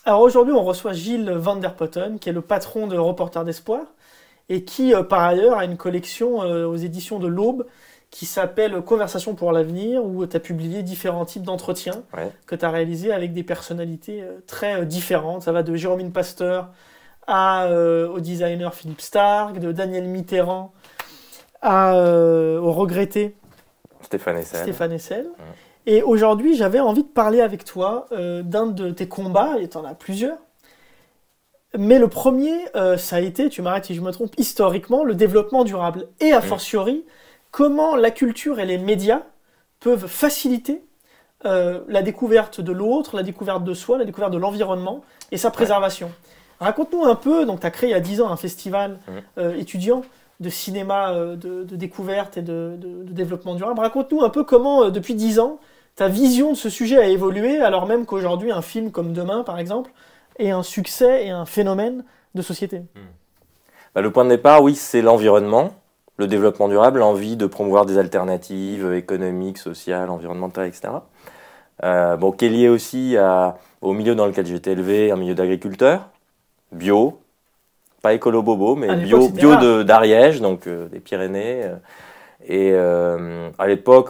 Alors aujourd'hui, on reçoit Gilles Van der Potten, qui est le patron de Reporters d'Espoir, et qui, par ailleurs, a une collection aux éditions de l'Aube qui s'appelle Conversation pour l'avenir, où tu as publié différents types d'entretiens Ouais. que tu as réalisés avec des personnalités très différentes. Ça va de Jérôme Pasteur au designer Philippe Stark, de Daniel Mitterrand au regretté Stéphane Hessel. Stéphane Hessel. Ouais. Et aujourd'hui, j'avais envie de parler avec toi d'un de tes combats, et tu en as plusieurs. Mais le premier, ça a été, tu m'arrêtes si je me trompe, historiquement, le développement durable. Et a fortiori, comment la culture et les médias peuvent faciliter la découverte de l'autre, la découverte de soi, la découverte de l'environnement et sa préservation. Raconte-nous un peu, donc tu as créé il y a 10 ans un festival étudiant de cinéma, de découverte et de développement durable. Raconte-nous un peu comment, depuis 10 ans, ta vision de ce sujet a évolué, alors même qu'aujourd'hui, un film comme Demain, par exemple, est un succès et un phénomène de société. Le point de départ, oui, c'est l'environnement, le développement durable, l'envie de promouvoir des alternatives économiques, sociales, environnementales, etc. Qui est lié aussi au milieu dans lequel j'ai été élevé, un milieu d'agriculteurs, bio, pas écolo-bobo, mais bio d'Ariège, donc des Pyrénées. À l'époque,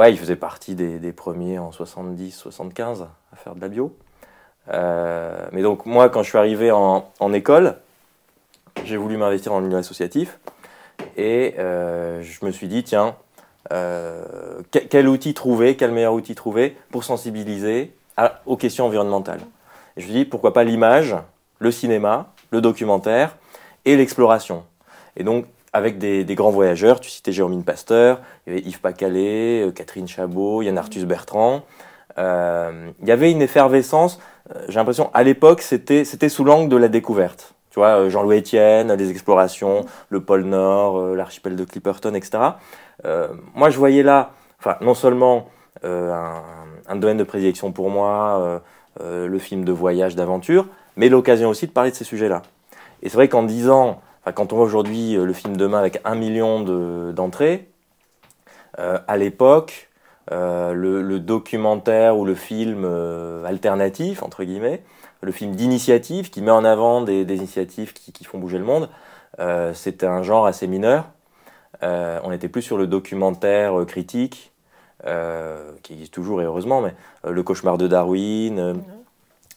il faisait partie des premiers en 70-75 à faire de la bio. Mais donc moi, quand je suis arrivé en école, j'ai voulu m'investir dans le milieu associatif et je me suis dit, tiens, quel outil trouver, quel meilleur outil trouver pour sensibiliser aux questions environnementales. Et je me suis dit, pourquoi pas l'image, le cinéma, le documentaire et l'exploration. Et donc, avec des grands voyageurs, tu citais Jérôme Pasteur, il y avait Yves Pacalet, Catherine Chabot, Yann Arthus Bertrand. Il y avait une effervescence, j'ai l'impression, à l'époque, c'était sous l'angle de la découverte. Tu vois, Jean-Louis Etienne, les explorations, le pôle Nord, l'archipel de Clipperton, etc. Moi, je voyais là, non seulement un domaine de prédilection pour moi, le film de voyage, d'aventure, mais l'occasion aussi de parler de ces sujets-là. Et c'est vrai qu'en 10 ans, quand on voit aujourd'hui le film Demain avec 1 million d'entrées, à l'époque, le documentaire ou le film alternatif, entre guillemets, le film d'initiative qui met en avant des initiatives qui font bouger le monde, c'était un genre assez mineur. On était plus sur le documentaire critique, qui existe toujours et heureusement, mais le cauchemar de Darwin,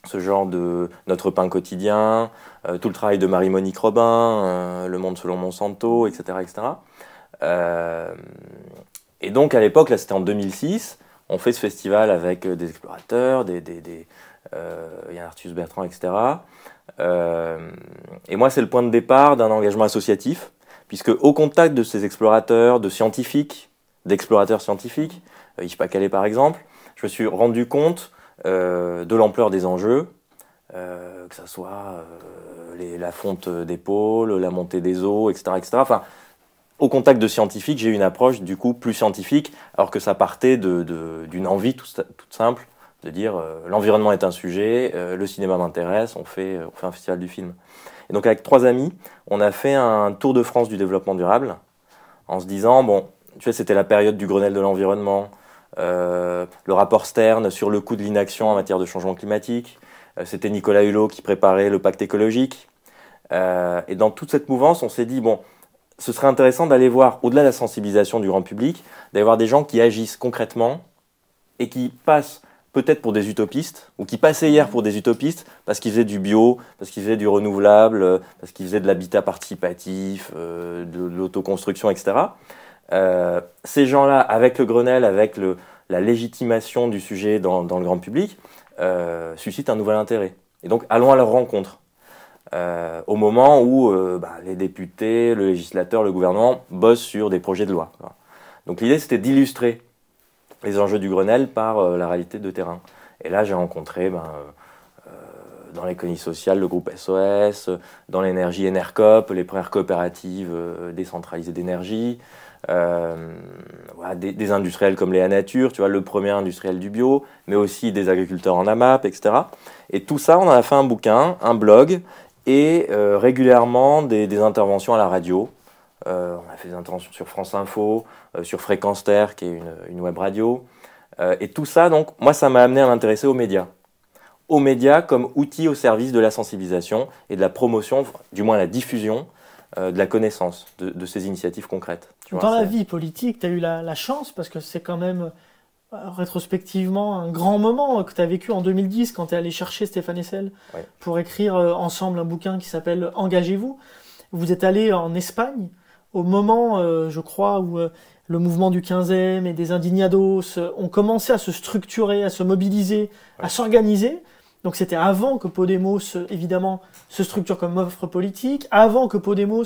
ce genre de Notre pain quotidien, tout le travail de Marie-Monique Robin, Le monde selon Monsanto, etc. etc. Et donc à l'époque, là c'était en 2006, on fait ce festival avec des explorateurs, Yann Arthus Bertrand, etc. Et moi c'est le point de départ d'un engagement associatif, puisque au contact de ces explorateurs, de scientifiques, d'explorateurs scientifiques, Yves Pacalet par exemple, je me suis rendu compte de l'ampleur des enjeux, que ce soit la fonte des pôles, la montée des eaux, etc. etc. Enfin, au contact de scientifiques, j'ai eu une approche du coup plus scientifique, alors que ça partait d'une envie toute simple de dire l'environnement est un sujet, le cinéma m'intéresse, on fait un festival du film. Et donc avec 3 amis, on a fait un tour de France du développement durable, en se disant, tu vois, c'était la période du Grenelle de l'environnement, le rapport Stern sur le coût de l'inaction en matière de changement climatique, c'était Nicolas Hulot qui préparait le pacte écologique. Et dans toute cette mouvance, on s'est dit, ce serait intéressant d'aller voir, au-delà de la sensibilisation du grand public, d'aller voir des gens qui agissent concrètement et qui passent peut-être pour des utopistes, ou qui passaient hier pour des utopistes parce qu'ils faisaient du bio, parce qu'ils faisaient du renouvelable, parce qu'ils faisaient de l'habitat participatif, de l'autoconstruction, etc. Ces gens-là, avec le Grenelle, avec la légitimation du sujet dans le grand public, suscitent un nouvel intérêt. Et donc, allons à leur rencontre. Au moment où les députés, le législateur, le gouvernement bossent sur des projets de loi. Donc l'idée, c'était d'illustrer les enjeux du Grenelle par la réalité de terrain. Et là, j'ai rencontré dans l'économie sociale le groupe SOS, dans l'énergie Enercop, les premières coopératives décentralisées d'énergie, des industriels comme Léa Nature, tu vois, le premier industriel du bio, mais aussi des agriculteurs en AMAP, etc. Et tout ça, on en a fait un bouquin, un blog, et régulièrement des interventions à la radio. On a fait des interventions sur France Info, sur Fréquence Terre, qui est une web radio. Et tout ça, donc, moi, ça m'a amené à m'intéresser aux médias. aux médias comme outil au service de la sensibilisation et de la promotion, du moins la diffusion de la connaissance de ces initiatives concrètes. Dans la vie politique, tu as eu la chance, parce que c'est quand même rétrospectivement un grand moment que tu as vécu en 2010 quand tu es allé chercher Stéphane Hessel pour écrire ensemble un bouquin qui s'appelle « Engagez-vous ». Vous êtes allé en Espagne au moment, je crois, où le mouvement du 15e et des Indignados ont commencé à se structurer, à se mobiliser, à s'organiser. Donc c'était avant que Podemos, évidemment, se structure comme offre politique, avant que Podemos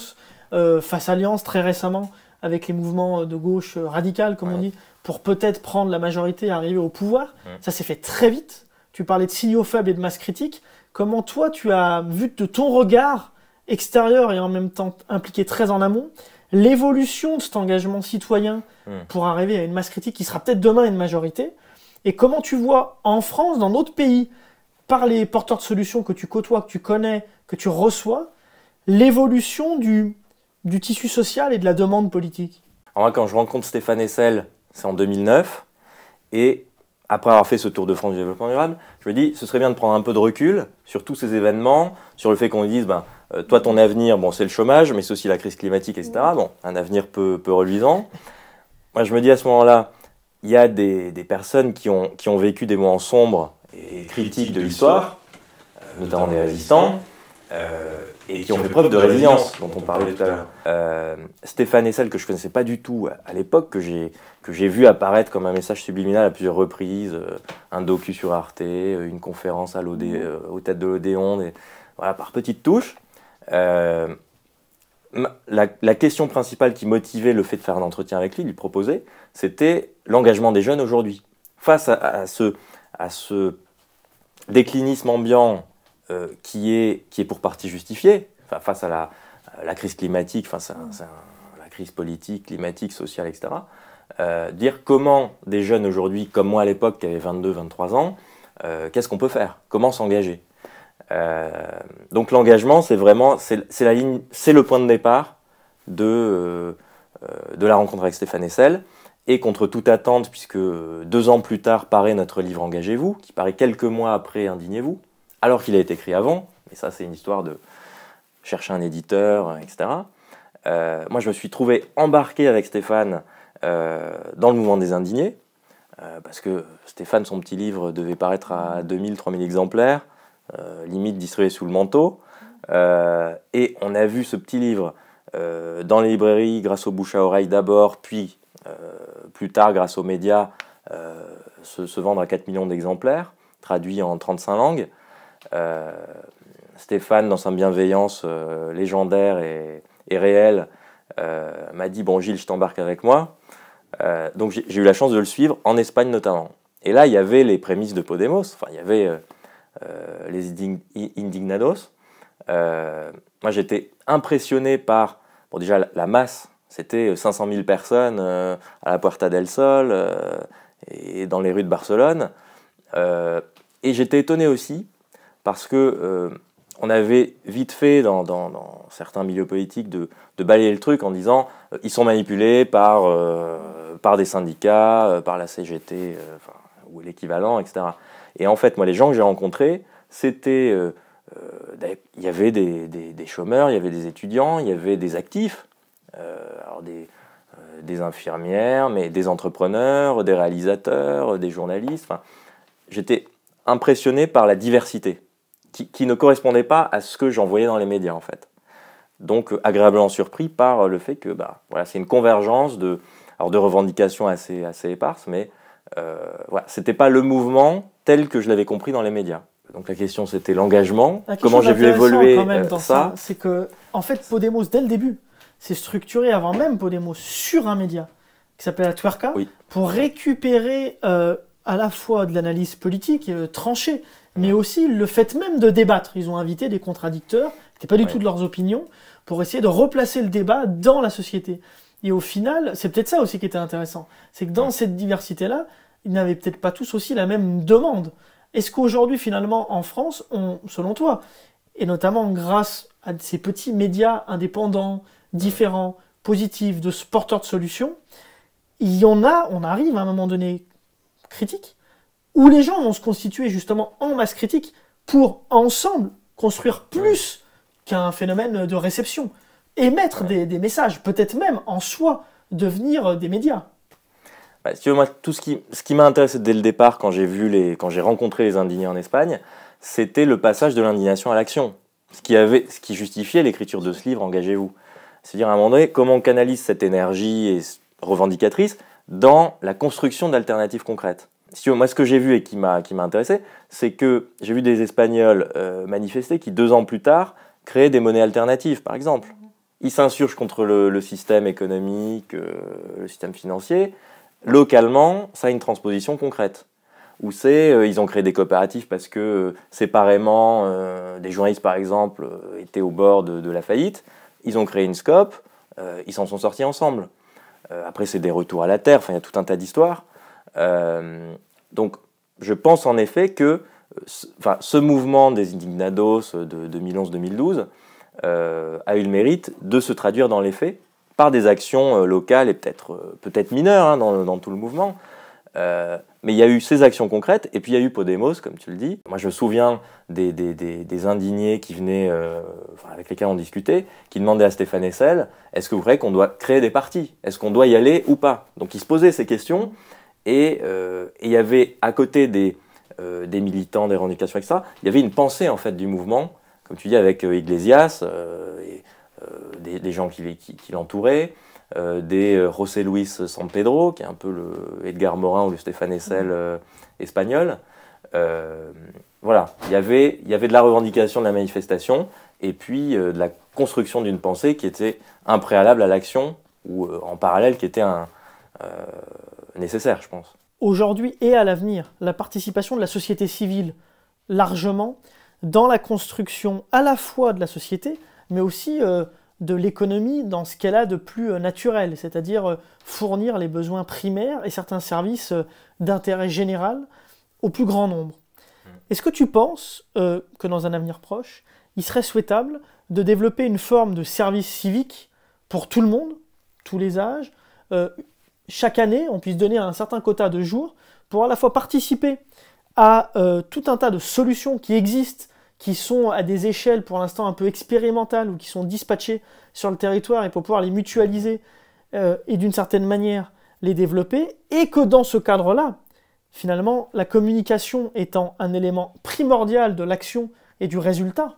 fasse alliance très récemment avec les mouvements de gauche radicale, comme on dit, pour peut-être prendre la majorité et arriver au pouvoir. Ça s'est fait très vite. Tu parlais de signaux faibles et de masse critique. Comment toi, tu as vu de ton regard extérieur et en même temps impliqué très en amont, l'évolution de cet engagement citoyen pour arriver à une masse critique qui sera peut-être demain une majorité, et comment tu vois en France, dans d'autres pays, par les porteurs de solutions que tu côtoies, que tu connais, que tu reçois, l'évolution du tissu social et de la demande politique. Alors moi, quand je rencontre Stéphane Hessel, c'est en 2009, et après avoir fait ce tour de France du développement durable, je me dis, ce serait bien de prendre un peu de recul sur tous ces événements, sur le fait qu'on dise, toi, ton avenir, bon, c'est le chômage, mais c'est aussi la crise climatique, etc. Bon, un avenir peu reluisant. Moi, je me dis à ce moment-là, il y a des personnes qui ont vécu des moments sombres et critiques de l'histoire, notamment des résistants, et qui ont fait preuve de résilience, dont on parlait tout à l'heure. Stéphane Hessel, que je ne connaissais pas du tout à l'époque, que j'ai vu apparaître comme un message subliminal à plusieurs reprises, un docu sur Arte, une conférence aux têtes de l'Odéon, voilà, par petites touches. La question principale qui motivait le fait de faire un entretien avec lui, de lui proposer, c'était l'engagement des jeunes aujourd'hui. Face à ce déclinisme ambiant qui est pour partie justifié, face à la crise climatique, face à la crise politique, climatique, sociale, etc., dire comment des jeunes aujourd'hui, comme moi à l'époque, qui avaient 22, 23 ans, qu'est-ce qu'on peut faire? Comment s'engager? Donc l'engagement, c'est le point de départ de la rencontre avec Stéphane Hessel, et contre toute attente, puisque 2 ans plus tard paraît notre livre Engagez-vous, qui paraît quelques mois après Indignez-vous, alors qu'il a été écrit avant, mais ça c'est une histoire de chercher un éditeur, etc. Moi je me suis trouvé embarqué avec Stéphane dans le mouvement des indignés, parce que Stéphane, son petit livre devait paraître à 2000, 3000 exemplaires, limite distribué sous le manteau, et on a vu ce petit livre dans les librairies grâce au bouche à oreille d'abord, puis plus tard grâce aux médias se vendre à 4 millions d'exemplaires, traduit en 35 langues. Stéphane, dans sa bienveillance légendaire et réelle, m'a dit « Bon Gilles, je t'embarque avec moi ». Donc j'ai eu la chance de le suivre, en Espagne notamment. Et là, il y avait les prémices de Podemos, enfin il y avait les Indignados. Moi j'étais impressionné par, bon déjà la masse, c'était 500 000 personnes à la Puerta del Sol et dans les rues de Barcelone. Et j'étais étonné aussi parce que on avait vite fait dans certains milieux politiques de balayer le truc en disant ils sont manipulés par des syndicats, par la CGT ou l'équivalent, etc. Et en fait, moi, les gens que j'ai rencontrés, c'était il y avait des chômeurs, il y avait des étudiants, il y avait des actifs, alors des infirmières, mais des entrepreneurs, des réalisateurs, des journalistes. Enfin, j'étais impressionné par la diversité qui ne correspondait pas à ce que j'en voyais dans les médias, en fait. Donc, agréablement surpris par le fait que voilà, c'est une convergence de revendications assez éparses, mais voilà, c'était pas le mouvement tel que je l'avais compris dans les médias. Donc la question, c'était l'engagement, comment j'ai vu évoluer quand même dans ça. C'est que, en fait, Podemos, dès le début, s'est structuré avant même Podemos sur un média qui s'appelle la Tuerca, pour récupérer à la fois de l'analyse politique tranchée, mais aussi le fait même de débattre. Ils ont invité des contradicteurs, qui n'étaient pas du tout de leurs opinions, pour essayer de replacer le débat dans la société. Et au final, c'est peut-être ça aussi qui était intéressant, c'est que dans cette diversité-là, ils n'avaient peut-être pas tous aussi la même demande. Est-ce qu'aujourd'hui, finalement, en France, selon toi, et notamment grâce à ces petits médias indépendants, différents, positifs, de porteurs de solutions, on arrive à un moment donné critique, où les gens vont se constituer justement en masse critique, pour ensemble construire plus qu'un phénomène de réception, émettre des messages, peut-être même en soi devenir des médias. Bah, si tu veux, moi, ce qui m'a intéressé dès le départ quand j'ai rencontré les indignés en Espagne, c'était le passage de l'indignation à l'action. Ce qui justifiait l'écriture de ce livre, Engagez-vous. C'est-à-dire, à un moment donné, comment on canalise cette énergie revendicatrice dans la construction d'alternatives concrètes. Si tu veux, moi, ce que j'ai vu et qui m'a intéressé, c'est que j'ai vu des Espagnols manifester qui, 2 ans plus tard, créaient des monnaies alternatives, par exemple. Ils s'insurgent contre le système économique, le système financier. Localement, ça a une transposition concrète. Où ils ont créé des coopératives parce que séparément, des journalistes par exemple étaient au bord de la faillite. Ils ont créé une SCOP, ils s'en sont sortis ensemble. Après, c'est des retours à la terre, il y a tout un tas d'histoires. Donc, je pense en effet que ce mouvement des Indignados de 2011-2012 a eu le mérite de se traduire dans les faits par des actions locales et peut-être mineures dans tout le mouvement. Mais il y a eu ces actions concrètes, et puis il y a eu Podemos, comme tu le dis. Moi, je me souviens des indignés qui venaient, avec lesquels on discutait, qui demandaient à Stéphane Hessel, est-ce que vous croyez qu'on doit créer des partis? Est-ce qu'on doit y aller ou pas? Donc, ils se posaient ces questions, et il y avait, à côté des militants, des revendications, etc., il y avait une pensée, en fait, du mouvement, comme tu dis, avec Iglesias, des gens qui l'entouraient, des José Luis San Pedro, qui est un peu le Edgar Morin ou le Stéphane Hessel espagnol. Voilà, il y avait de la revendication de la manifestation, et puis de la construction d'une pensée qui était un préalable à l'action, ou en parallèle qui était nécessaire, je pense. Aujourd'hui et à l'avenir, la participation de la société civile largement dans la construction à la fois de la société, mais aussi de l'économie dans ce qu'elle a de plus naturel, c'est-à-dire fournir les besoins primaires et certains services d'intérêt général au plus grand nombre. Est-ce que tu penses que dans un avenir proche, il serait souhaitable de développer une forme de service civique pour tout le monde, tous les âges, chaque année, on puisse donner un certain quota de jours pour à la fois participer à tout un tas de solutions qui existent, qui sont à des échelles pour l'instant un peu expérimentales ou qui sont dispatchées sur le territoire et pour pouvoir les mutualiser et d'une certaine manière les développer, et que dans ce cadre-là, finalement, la communication étant un élément primordial de l'action et du résultat,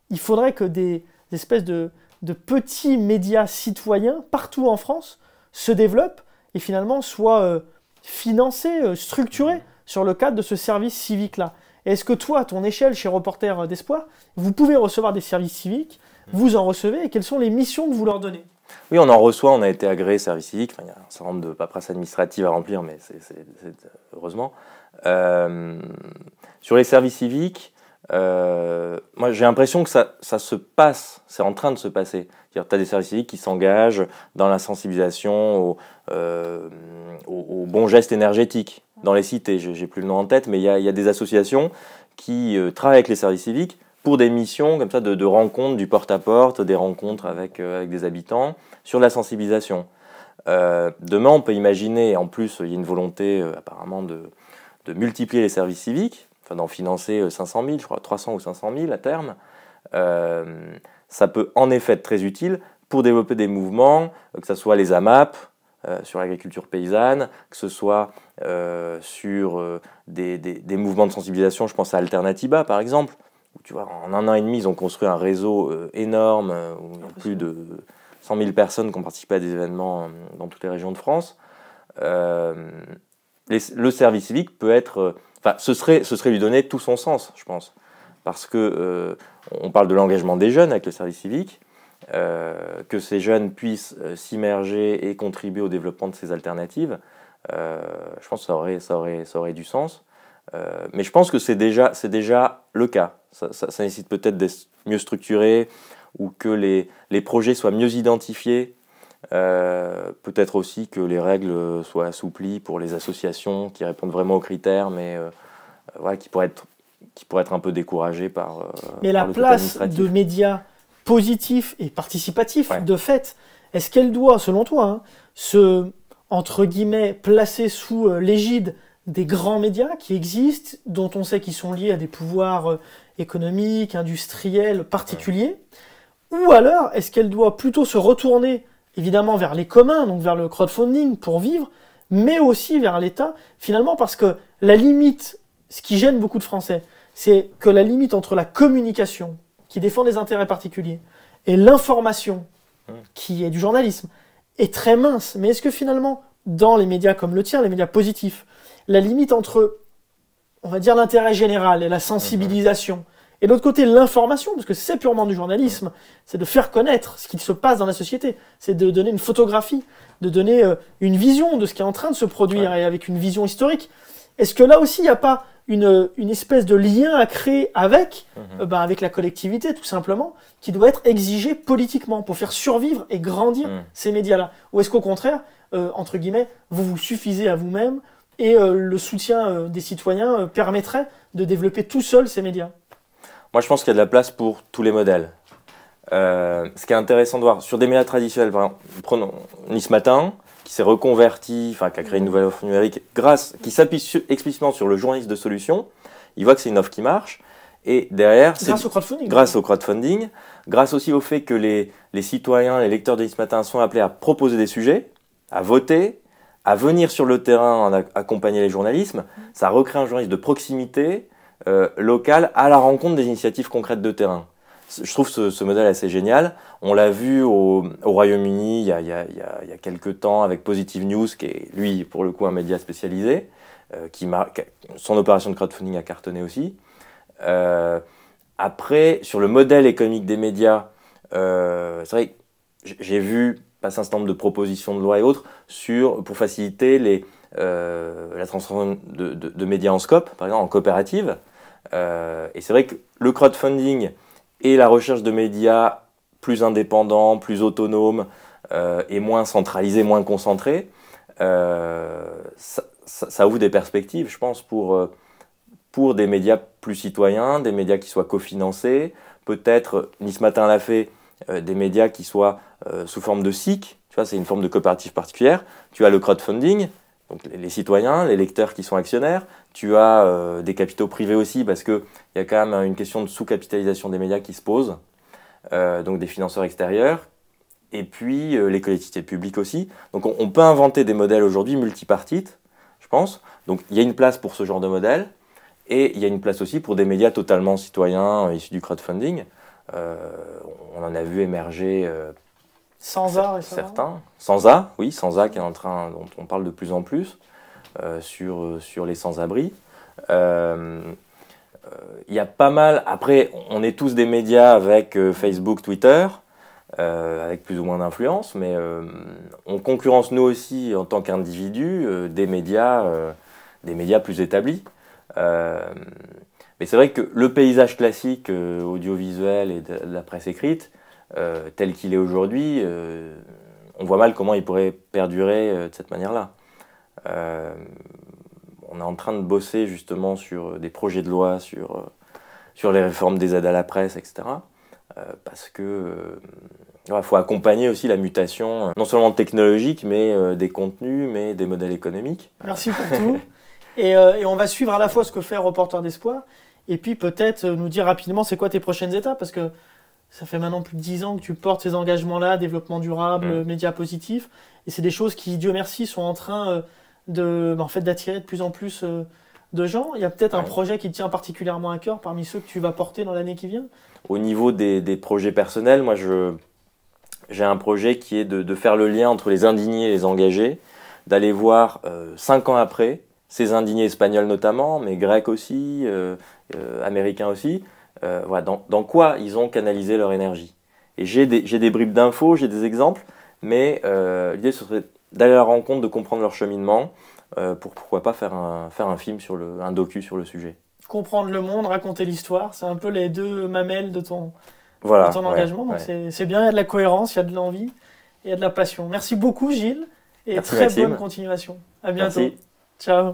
il faudrait que des espèces de petits médias citoyens partout en France se développent et finalement soient financés, structurés sur le cadre de ce service civique-là. Est-ce que toi, à ton échelle, chez Reporters d'Espoir, vous pouvez recevoir des services civiques, vous en recevez, et quelles sont les missions que vous leur donnez? Oui, on en reçoit, on a été agréé service civique, il y a un certain nombre de paperasses administratives à remplir, mais c'est heureusement. Sur les services civiques, moi j'ai l'impression que ça se passe, c'est en train de se passer. Tu as des services civiques qui s'engagent dans la sensibilisation aux bons gestes énergétiques dans les cités. J'ai plus le nom en tête, mais il y a des associations qui travaillent avec les services civiques pour des missions comme ça de rencontres, du porte-à-porte, des rencontres avec des habitants sur la sensibilisation. Demain, on peut imaginer, en plus il y a une volonté apparemment de multiplier les services civiques, enfin d'en financer 500 000, je crois 300 ou 500 000 à terme. Ça peut en effet être très utile pour développer des mouvements, que ce soit les AMAP, sur l'agriculture paysanne, que ce soit sur des mouvements de sensibilisation, je pense à Alternatiba par exemple, où tu vois, en 1 an et demi, ils ont construit un réseau énorme, où il y a plus de 100 000 personnes qui ont participé à des événements dans toutes les régions de France. Le service civique peut être... ce serait lui donner tout son sens, je pense. Parce que on parle de l'engagement des jeunes avec le service civique, que ces jeunes puissent s'immerger et contribuer au développement de ces alternatives, je pense que ça aurait du sens. Mais je pense que c'est déjà le cas. Ça nécessite peut-être d'être mieux structuré ou que les projets soient mieux identifiés. Peut-être aussi que les règles soient assouplies pour les associations qui répondent vraiment aux critères, mais voilà, qui pourraient être un peu découragées par mais par la place de médias positifs et participatifs, de fait, est-ce qu'elle doit, selon toi, se, entre guillemets, placer sous l'égide des grands médias qui existent, dont on sait qu'ils sont liés à des pouvoirs économiques, industriels particuliers, ou alors est-ce qu'elle doit plutôt se retourner évidemment vers les communs, donc vers le crowdfunding pour vivre, mais aussi vers l'État, finalement parce que la limite, ce qui gêne beaucoup de Français, c'est que la limite entre la communication, qui défend des intérêts particuliers, et l'information, qui est du journalisme, est très mince. Mais est-ce que finalement, dans les médias comme le tien, les médias positifs, la limite entre, on va dire, l'intérêt général et la sensibilisation, et de l'autre côté, l'information, parce que c'est purement du journalisme, c'est de faire connaître ce qu'il se passe dans la société, c'est de donner une photographie, de donner une vision de ce qui est en train de se produire, et avec une vision historique. Est-ce que là aussi, il n'y a pas une espèce de lien à créer avec, avec la collectivité, tout simplement, qui doit être exigé politiquement pour faire survivre et grandir ces médias-là? Ou est-ce qu'au contraire, entre guillemets, vous vous suffisez à vous-même et le soutien des citoyens permettrait de développer tout seul ces médias? Moi, je pense qu'il y a de la place pour tous les modèles. Ce qui est intéressant de voir, sur des médias traditionnels, par exemple, prenons Nice Matin, qui s'est reconverti, qui a créé une nouvelle offre numérique, qui s'appuie explicitement sur le journalisme de solution. Il voit que c'est une offre qui marche. Et derrière, grâce au crowdfunding. Grâce au crowdfunding, grâce aussi au fait que les citoyens, les lecteurs de Nice Matin sont appelés à proposer des sujets, à voter, à venir sur le terrain, à accompagner les journalismes. Ça recrée un journalisme de proximité, local, à la rencontre des initiatives concrètes de terrain. Je trouve ce modèle assez génial. On l'a vu au Royaume-Uni il y a quelques temps avec Positive News, qui est, lui, pour le coup, un média spécialisé, son opération de crowdfunding a cartonné aussi. Après, sur le modèle économique des médias, c'est vrai que j'ai vu passer un certain nombre de propositions de loi et autres pour faciliter la transformation de médias en scope, par exemple en coopérative. Et c'est vrai que le crowdfunding et la recherche de médias plus indépendants, plus autonomes et moins centralisés, moins concentrés, ça ouvre des perspectives, je pense, pour des médias plus citoyens, des médias qui soient cofinancés, peut-être, Nice Matin l'a fait, des médias qui soient sous forme de SIC, tu vois, c'est une forme de coopérative particulière. Tu as le crowdfunding, donc les citoyens, les lecteurs qui sont actionnaires. Tu as des capitaux privés aussi, parce qu'il y a quand même une question de sous-capitalisation des médias qui se pose, donc des financeurs extérieurs, et puis les collectivités publiques aussi. Donc on peut inventer des modèles aujourd'hui multipartites, je pense. Donc il y a une place pour ce genre de modèle, et il y a une place aussi pour des médias totalement citoyens issus du crowdfunding. On en a vu émerger Sansa récemment. Certains. Sansa, oui, Sansa qui est dont on parle de plus en plus sur les sans-abri. Il y a pas mal. Après, on est tous des médias avec Facebook, Twitter, avec plus ou moins d'influence, mais on concurrence nous aussi en tant qu'individus des médias plus établis. Mais c'est vrai que le paysage classique audiovisuel et de la presse écrite, tel qu'il est aujourd'hui, on voit mal comment il pourrait perdurer de cette manière-là. On est en train de bosser justement sur des projets de loi, sur les réformes des aides à la presse, etc. Parce que faut accompagner aussi la mutation, non seulement technologique, mais des contenus, mais des modèles économiques. Merci pour tout. Et on va suivre à la fois ce que fait Reporters d'Espoir, et puis peut-être nous dire rapidement c'est quoi tes prochaines étapes, parce que ça fait maintenant plus de 10 ans que tu portes ces engagements-là, développement durable, médias positifs, et c'est des choses qui, Dieu merci, sont en train d'attirer de plus en plus de gens. Il y a peut-être un projet qui te tient particulièrement à cœur parmi ceux que tu vas porter dans l'année qui vient? Au niveau des projets personnels, moi j'ai un projet qui est de faire le lien entre les indignés et les engagés, d'aller voir 5 ans après, ces indignés espagnols notamment, mais grecs aussi, américains aussi, dans quoi ils ont canalisé leur énergie. Et j'ai des bribes d'infos, j'ai des exemples, mais l'idée ce serait d'aller à la rencontre, de comprendre leur cheminement, pourquoi pas faire un film, un docu sur le sujet. Comprendre le monde, raconter l'histoire, c'est un peu les deux mamelles de ton engagement. Donc c'est bien, il y a de la cohérence, il y a de l'envie, et il y a de la passion. Merci beaucoup Gilles, et Merci, très Maxime. bonne continuation. À bientôt. Merci. Ciao.